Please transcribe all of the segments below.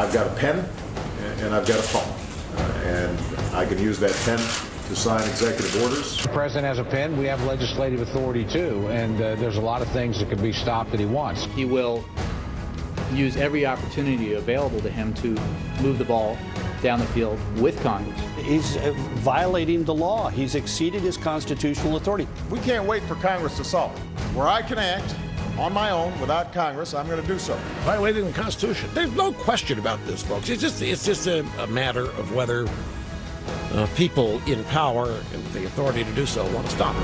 I've got a pen and I've got a phone, and I can use that pen to sign executive orders. The president has a pen. We have legislative authority too, and there's a lot of things that can be stopped that he wants. He will use every opportunity available to him to move the ball down the field with Congress. He's violating the law. He's exceeded his constitutional authority. We can't wait for Congress to solve it. Where I can act on my own without Congress, I'm going to do so. Violating the Constitution. There's no question about this, folks. It's just a matter of whether people in power and the authority to do so want to stop it.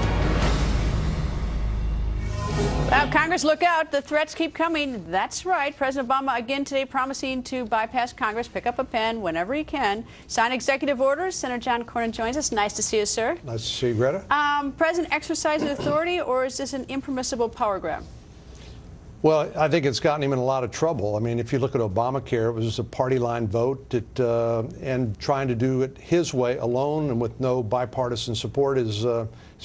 Congress, look out. The threats keep coming. That's right. President Obama again today promising to bypass Congress, pick up a pen whenever he can, sign executive orders. Senator John Cornyn joins us. Nice to see you, sir. Nice to see you, Greta. President exercising authority, or is this an impermissible power grab? Well, I think it's gotten him in a lot of trouble. I mean, if you look at Obamacare, it was a party line vote and trying to do it his way alone and with no bipartisan support is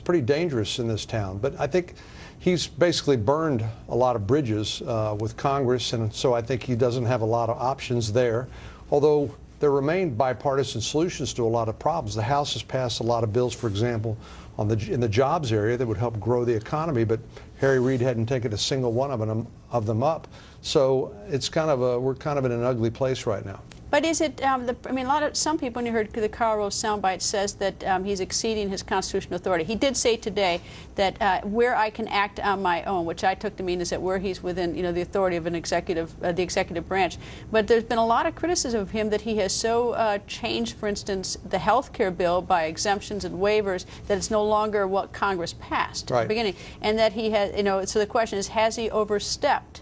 pretty dangerous in this town. But I think he's basically burned a lot of bridges with Congress, and so I think he doesn't have a lot of options there. Although there remain bipartisan solutions to a lot of problems. The House has passed a lot of bills, for example, in the jobs area that would help grow the economy, but Harry Reid hadn't taken a single one of them up. So it's we're kind of in an ugly place right now. But is it, some people, when you heard the Karl Rove soundbite, says that he's exceeding his constitutional authority. He did say today that where I can act on my own, which I took to mean is that where he's within, the authority of an executive, the executive branch. But there's been a lot of criticism of him that he has so changed, for instance, the health care bill by exemptions and waivers that it's no longer what Congress passed at the beginning. And that he has, so the question is, has he overstepped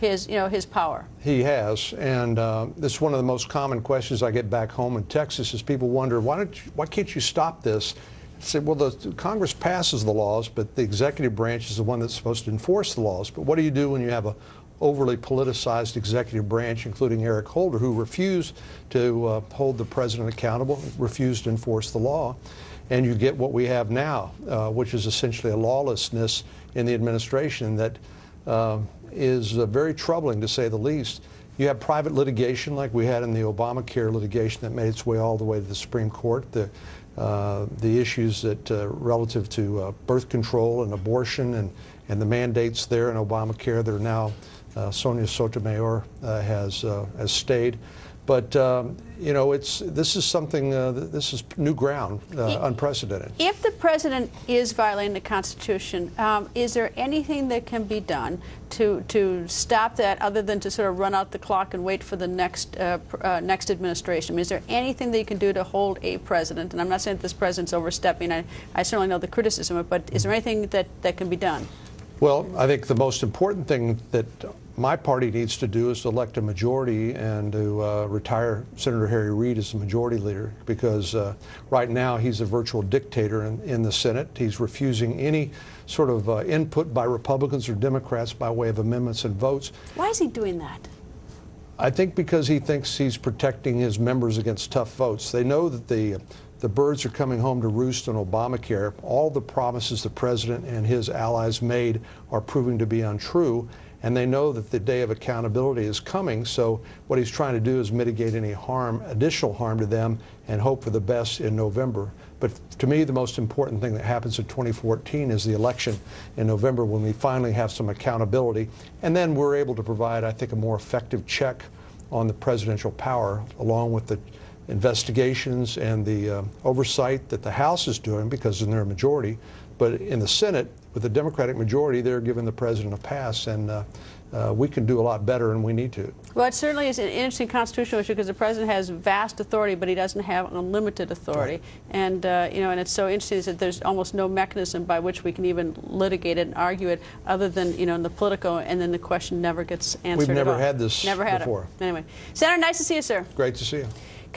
his power? He has, and this is one of the most common questions I get back home in Texas is people wonder, why can't you stop this? I said, well, the Congress passes the laws, but the executive branch is the one that's supposed to enforce the laws. But what do you do when you have a overly politicized executive branch, including Eric Holder, who refused to hold the president accountable, refused to enforce the law? And you get what we have now, which is essentially a lawlessness in the administration that is very troubling, to say the least. You have private litigation like we had in the Obamacare litigation that made its way all the way to the Supreme Court. The issues that relative to birth control and abortion and the mandates there in Obamacare that are now Sonia Sotomayor has stayed. But this is something. This is new ground, unprecedented. If the president is violating the Constitution, is there anything that can be done to stop that, other than to sort of run out the clock and wait for the next administration? I mean, is there anything that you can do to hold a president? And I'm not saying that this president's overstepping. I certainly know the criticism, but is there anything that can be done? Well, I think the most important thing that my party needs to do is to elect a majority and to retire Senator Harry Reid as the majority leader, because right now he's a virtual dictator in the Senate. He's refusing any sort of input by Republicans or Democrats by way of amendments and votes. Why is he doing that? I think because he thinks he's protecting his members against tough votes. They know that the birds are coming home to roost on Obamacare. All the promises the president and his allies made are proving to be untrue, and they know that the day of accountability is coming. So what he's trying to do is mitigate any additional harm to them, and hope for the best in November. But to me, the most important thing that happens in 2014 is the election in November, when we finally have some accountability, and then we're able to provide, I think, a more effective check on the presidential power, along with the investigations and the oversight that the House is doing, because they're a majority. But in the Senate, with the Democratic majority, they're giving the president a pass, and we can do a lot better, and we need to. Well, it certainly is an interesting constitutional issue, because the president has vast authority, but he doesn't have unlimited authority. Right. And and it's so interesting that there's almost no mechanism by which we can even litigate it and argue it, other than in the political, and then the question never gets answered. We've never had this never had before. Anyway, Senator, nice to see you, sir. Great to see you.